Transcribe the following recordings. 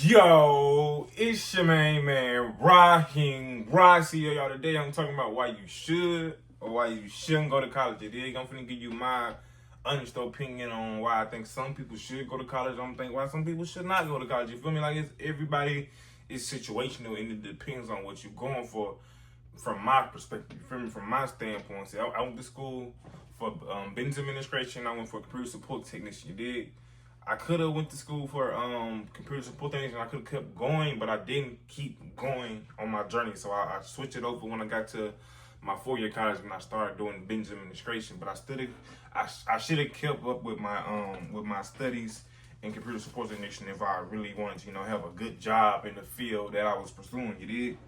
Yo, it's your main man, Raheem Rossi. Y'all, today I'm talking about why you should or why you shouldn't go to college. Today I'm finna give you my honest opinion on why I think some people should go to college. I'm thinking why some people should not go to college. You feel me? Like, everybody is situational and it depends on what you're going for. From my perspective, you feel me? From my standpoint, see, I went to school for business administration. I went for computer support technician. You did. I could have went to school for computer support things and I could have kept going, but I didn't keep going on my journey. So I switched it over when I got to my 4-year college and I started doing business administration. But I should have kept up with my studies in computer support technician if I really wanted to, have a good job in the field that I was pursuing. You did.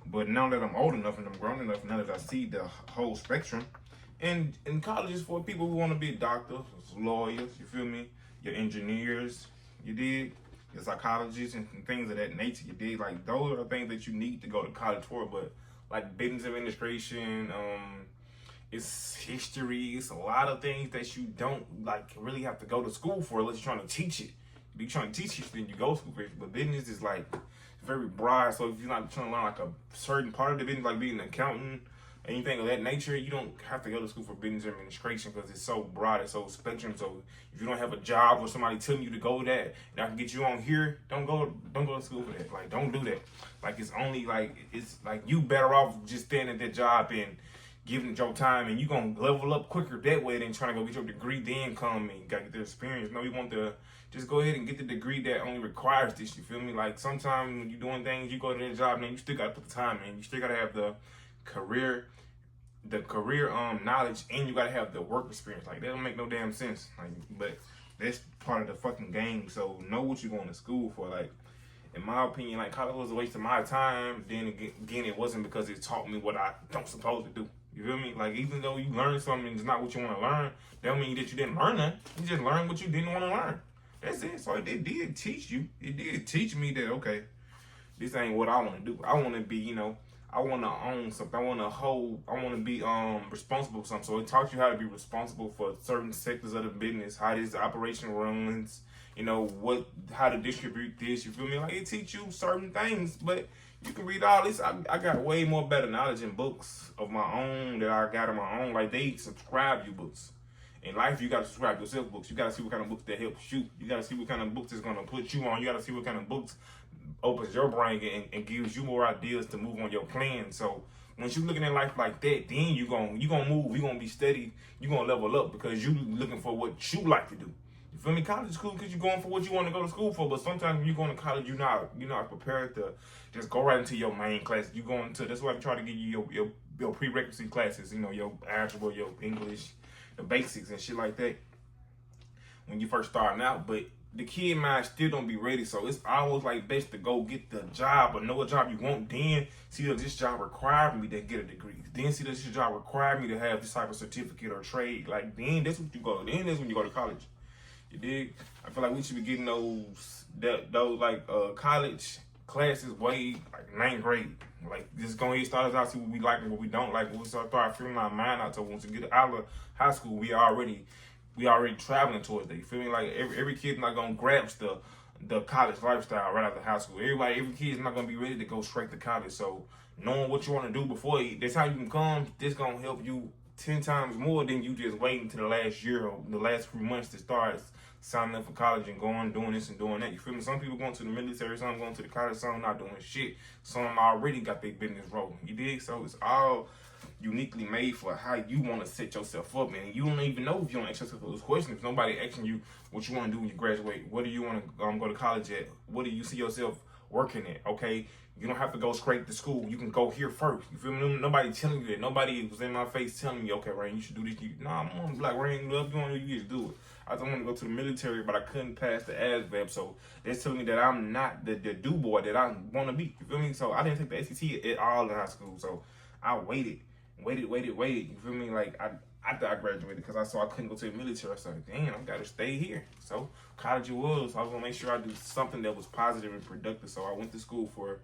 But now that I'm old enough and I'm grown enough, now that I see the whole spectrum, and college is for people who want to be doctors, lawyers, you feel me? Your engineers, you dig? Your psychologists and things of that nature, you dig? Like, those are the things that you need to go to college for. But like business administration, it's history, it's a lot of things that you don't like really have to go to school for unless you're trying to teach it. If you're trying to teach it, then you go to school for it. But business is like very broad. So if you're not trying to learn like a certain part of the business, like being an accountant, anything of that nature, you don't have to go to school for business administration because it's so broad, it's so spectrum. So if you don't have a job or somebody telling you to go that and I can get you on here, don't go to school for that. Like, don't do that. Like, it's like you better off just staying at that job and giving it your time, and you gonna level up quicker that way than trying to go get your degree, then come and gotta get the experience. No, you want to just go ahead and get the degree that only requires this. You feel me? Like, sometimes when you're doing things, you go to that job and then you still gotta put the time in. You still gotta have the career knowledge, and you gotta have the work experience. Like, that don't make no damn sense. Like, but that's part of the fucking game. So know what you're going to school for. Like, in my opinion, like, college was a waste of my time. Then again, it wasn't because it taught me what I don't supposed to do. You feel me? Like, even though you learn something it's not what you want to learn, that don't mean that you didn't learn nothing. You just learned what you didn't want to learn. That's it. So it did teach you. It did teach me that, okay, this ain't what I want to do. I want to be, I want to own something. I want to be responsible for something. So it taught you how to be responsible for certain sectors of the business, how this operation runs, how to distribute this. You feel me? Like, it teach you certain things, but you can read all this. I got way more better knowledge in books of my own that I got on my own. Like, they subscribe you books. In life, you got to subscribe yourself books. You got to see what kind of books that help you. You got to see what kind of books is going to put you on. You got to see what kind of books opens your brain and gives you more ideas to move on your plan. So once you're looking at life like that, then you gonna move. You're gonna be steady. You're gonna level up because you looking for what you like to do. You feel me? College is cool because you're going for what you want to go to school for. But sometimes when you're going to college, you're not prepared to just go right into your main class. You going to that's why I try to give you your prerequisite classes. Your algebra, your English, the basics and shit like that when you first starting out. But the kid mind still don't be ready, so it's always like best to go get the job or know a job you want. Then see that this job required me to get a degree. Then see that this job required me to have this type of certificate or trade. Like, then that's what you go. Then that's when you go to college. You dig? I feel like we should be getting those college classes way like 9th grade. Like, just go ahead and start us out, see what we like and what we don't like. When we start figuring our mind out, so once we get out of high school, we already traveling towards that. You feel me? Like, every kid's not gonna grasp the college lifestyle right after high school. Every kid's not gonna be ready to go straight to college. So knowing what you want to do before that's how you can come. This gonna help you 10 times more than you just waiting to the last year or the last few months to start signing up for college and doing this and doing that. You feel me? Some people going to the military, some going to the college, some not doing shit. Some already got their business rolling. You dig? So it's all uniquely made for how you want to set yourself up, man. You don't even know if you don't ask yourself those questions. If nobody asking you what you want to do when you graduate, what do you want to go to college at? What do you see yourself working at? Okay, you don't have to go straight to school. You can go here first. You feel me? Nobody telling you that. Nobody was in my face telling me, okay, Rain, you should do this. I'm on Black Rain. Love you want to you just do it. I don't want to go to the military, but I couldn't pass the ASVAB, so they're telling me that I'm not the do boy that I want to be. You feel me? So I didn't take the SAT at all in high school. So I waited. You feel me? Like, after I graduated, because I saw I couldn't go to the military, I said, damn, I gotta stay here. So college it was. So I was gonna make sure I do something that was positive and productive. So I went to school for.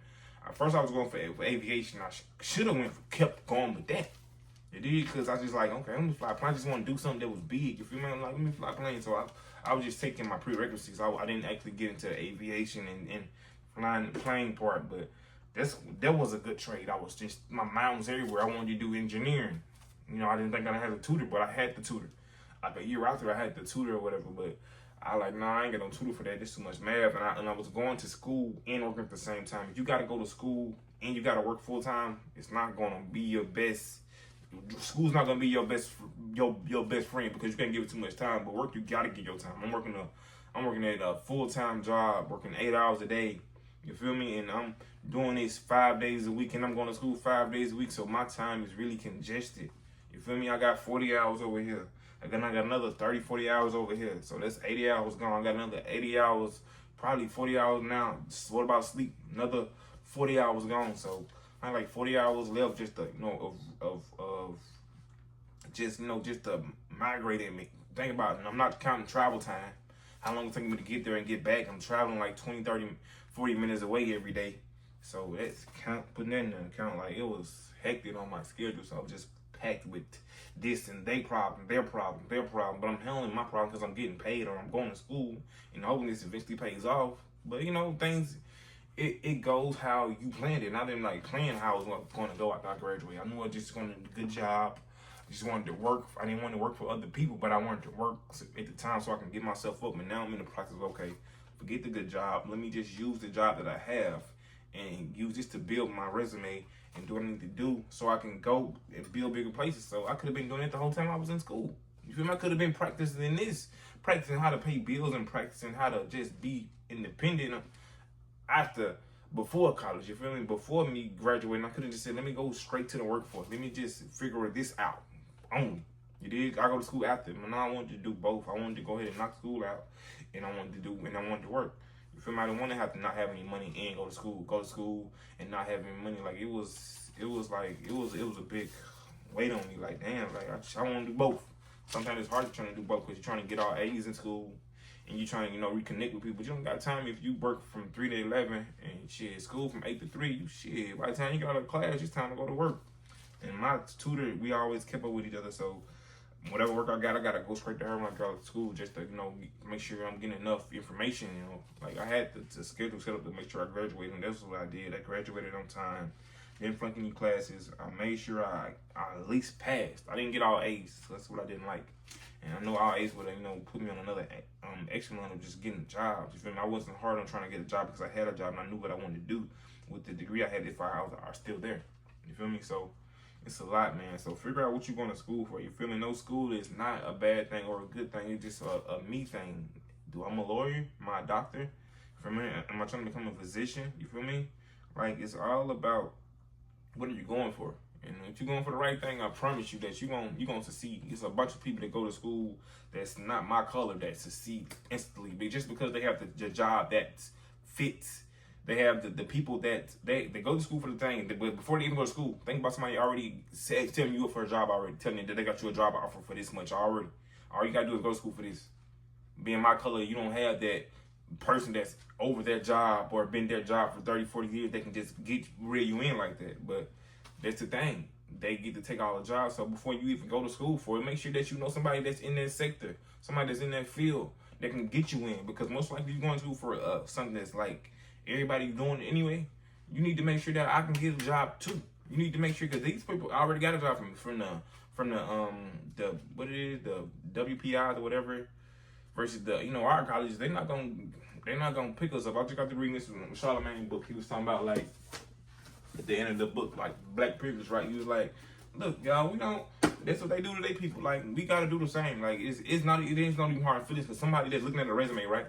First I was going for aviation. I should have kept going with that. You did, because I just like, okay, let me fly a plane. I just want to do something that was big. You feel me? I'm like, let me fly a plane. So I was just taking my prerequisites. I didn't actually get into aviation and flying the plane part, but that was a good trade. I was just, my mind was everywhere. I wanted to do engineering. You know, I didn't think I had a tutor, but I had the tutor. Like a year after, I had the tutor or whatever, but I like, nah, I ain't got no tutor for that. There's too much math. And I was going to school and working at the same time. If you got to go to school and you got to work full time, it's not going to be your best. School's not going to be your best friend because you can't give it too much time. But work, you got to give your time. I'm working at a full-time job, working 8 hours a day. You feel me? And I'm doing this 5 days a week, and I'm going to school 5 days a week. So my time is really congested. You feel me? I got 40 hours over here. And then I got another 30, 40 hours over here. So that's 80 hours gone. I got another 80 hours, probably 40 hours now. What about sleep? Another 40 hours gone. So I have like 40 hours left just to, you know, of just, you know, just to migrate in me. Think about it. I'm not counting travel time. How long it took me to get there and get back. I'm traveling like 20, 30, 40 minutes away every day. So that's putting that in the account. Like, it was hectic on my schedule. So I was just packed with this and their problem. But I'm handling my problem because I'm getting paid or I'm going to school and hoping this eventually pays off. But, you know, things, it goes how you planned it. And I didn't like plan how I was going to go after I graduated. I knew I was just going to do a good job. I just wanted to work. I didn't want to work for other people, but I wanted to work at the time so I can get myself up. And now I'm in the process of, okay, forget the good job. Let me just use the job that I have and use this to build my resume and do what I need to do so I can go and build bigger places. So I could have been doing it the whole time I was in school. You feel me? I could have been practicing how to pay bills and practicing how to just be independent before college. You feel me? Before me graduating, I could have just said, let me go straight to the workforce. Let me just figure this out. Only. You did. I go to school after, but now I wanted to do both. I wanted to go ahead and knock school out, and I wanted to work. You feel me? I didn't want to have to not have any money and go to school and not have any money. Like it was a big weight on me. Like damn, like I want to do both. Sometimes it's hard to try to do both because you're trying to get all A's in school and you're trying to reconnect with people. But you don't got time if you work from 3 to 11 and shit school from 8 to 3. By the time you get out of class, it's time to go to work. And my tutor, we always kept up with each other, so whatever work I gotta go straight to her when I go to school just to, make sure I'm getting enough information, Like, I had the schedule set up to make sure I graduated, and that's what I did. I graduated on time, didn't flunk any classes. I made sure I at least passed. I didn't get all A's, so that's what I didn't like. And I know all A's would have, put me on another echelon of just getting jobs. You feel me? I wasn't hard on trying to get a job because I had a job and I knew what I wanted to do with the degree I had if I was still there. You feel me? So it's a lot, man. So figure out what you're going to school for. You feel me? No school is not a bad thing or a good thing. It's just a me thing. I'm a lawyer? Am I a doctor? For me, am I trying to become a physician? You feel me? Like, it's all about what are you going for? And if you're going for the right thing, I promise you that you're gonna succeed. It's a bunch of people that go to school that's not my color that succeed instantly. But just because they have the job that fits. They have the people that they go to school for the thing, but before they even go to school, think about somebody already telling you up for a job already, telling you that they got you a job offer for this much already. All you gotta do is go to school for this. Being my color, you don't have that person that's over their job or been their job for 30, 40 years. They can just reel you in like that. But that's the thing. They get to take all the jobs. So before you even go to school for it, make sure that you know somebody that's in that sector, somebody that's in that field that can get you in. Because most likely you're going to school for something that's like everybody doing it anyway. You need to make sure that I can get a job too. You need to make sure because these people already got a job from the WPIs or whatever versus the our colleges. They're not gonna pick us up. I just got to read this Charlemagne book. He was talking about like at the end of the book like black privilege, right? He was like, look, y'all, we don't. That's what they do to their people. Like we gotta do the same. Like it's not even hard feelings for somebody that's looking at a resume, right?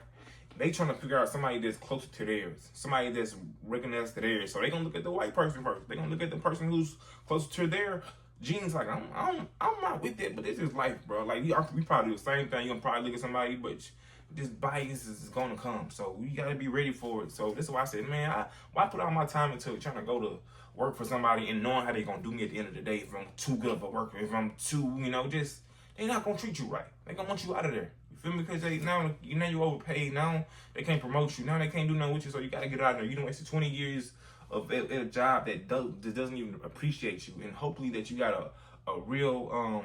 They trying to figure out somebody that's closer to theirs, somebody that's recognized to theirs. So they gonna look at the white person first. They gonna look at the person who's closer to their genes. Like I'm not with that, but this is life, bro. Like we probably do the same thing. You gonna probably look at somebody, but this bias is gonna come. So we gotta be ready for it. So this is why I said, man, why put all my time into trying to go to work for somebody and knowing how they gonna do me at the end of the day if I'm too good of a worker, if I'm too, just they not gonna treat you right. They gonna want you out of there. Because now you overpaid. Now they can't promote you. Now they can't do nothing with you. So you gotta get out of there. You done wasted 20 years of at a job that doesn't even appreciate you. And hopefully that you got a real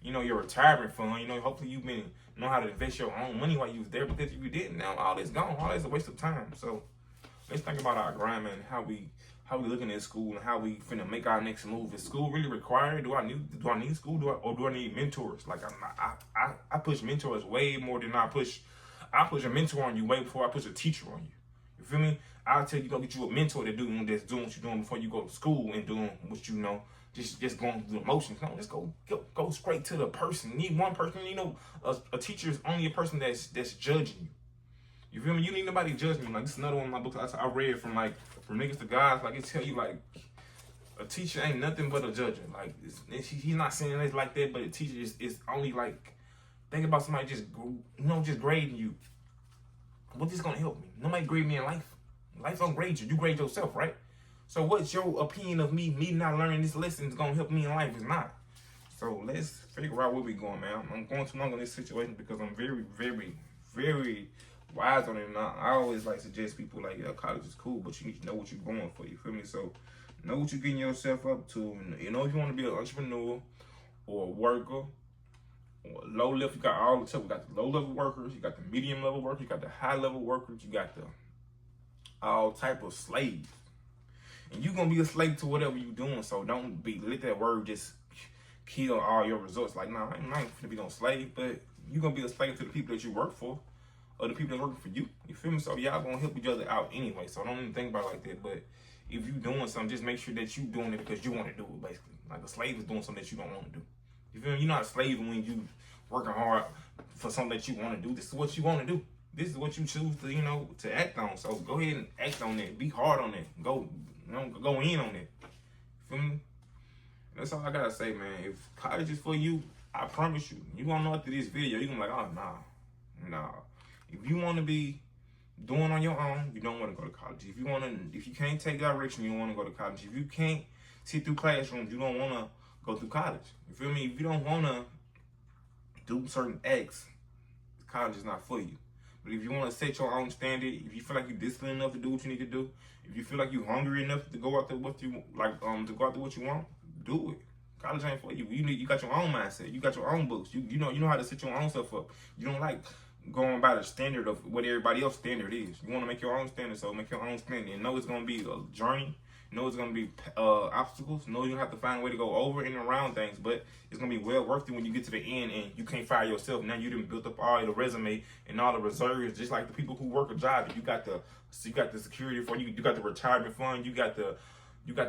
your retirement fund. Hopefully you've been know how to invest your own money while you was there. Because if you didn't, now all this gone. All that's a waste of time. So let's think about our grind, man. How we looking at school and how we finna make our next move. Is school really required? Do I need school? Or do I need mentors? Like I push mentors way more than I push a mentor on you way before I push a teacher on you. You feel me? I'll tell you, go get you a mentor that's doing what you're doing before you go to school and doing what you know. Just going through the motions. No, let's go straight to the person. You need one person. You know, a teacher is only a person that's judging you. You feel me? You need nobody judging you. Like, this is another one of my books I read from Niggas to Guys. Like, it tell you, like, a teacher ain't nothing but a judger. Like, he's not saying it like that, but a teacher is only, like, think about somebody just grading you. What this gonna help me? Nobody grade me in life. Life don't grade you. You grade yourself, right? So what's your opinion of me not learning this lesson is gonna help me in life? It's not. So let's figure out where we going, man. I'm going too long on this situation because I'm very, very, very wise on it. And I always like suggest people like, yeah, college is cool, but you need to know what you're going for. You feel me? So know what you're getting yourself up to. You know, if you want to be an entrepreneur or a worker or low level, you got all the stuff. You got the low level workers, you got the medium level workers, you got the high level workers, you got the all type of slaves. And you're gonna be a slave to whatever you're doing. So don't let that word just kill all your results. Like, nah, I'm not gonna be no slave, but you're gonna be a slave to the people that you work for, or the people that's working for you. You feel me? So y'all gonna help each other out anyway. So don't even think about it like that. But if you doing something, just make sure that you doing it because you want to do it, basically. Like, a slave is doing something that you don't want to do. You feel me? You're not a slave when you working hard for something that you want to do. This is what you want to do. This is what you choose to, to act on. So go ahead and act on it. Be hard on it. Go in on it. Feel me? That's all I gotta say, man. If college is for you, I promise you gonna know after this video, you're gonna be like, oh, nah. If you wanna be doing on your own, you don't wanna go to college. If you can't take direction, you don't wanna go to college. If you can't sit through classrooms, you don't wanna go through college. You feel me? If you don't wanna do certain acts, college is not for you. But if you want to set your own standard, if you feel like you're disciplined enough to do what you need to do, if you feel like you're hungry enough to go after what you what you want, do it. College ain't for you. You got your own mindset. You got your own books. You know how to set your own stuff up. You don't like going by the standard of what everybody else's standard is. You want to make your own standard, so make your own standard. And know it's gonna be a journey. Know it's gonna be obstacles. Know you have to find a way to go over and around things, but it's gonna be well worth it when you get to the end and you can't fire yourself. Now you done built up all the resume and all the reserves, just like the people who work a job. You got the security for you. You got the retirement fund. You got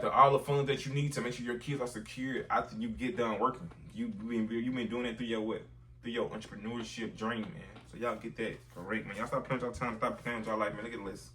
all the funds that you need to make sure your kids are secure after you get done working. You've been doing it through your entrepreneurship journey, man. So y'all get that correct, man. Y'all stop playing with y'all time. Stop playing with y'all life, man. Look at this.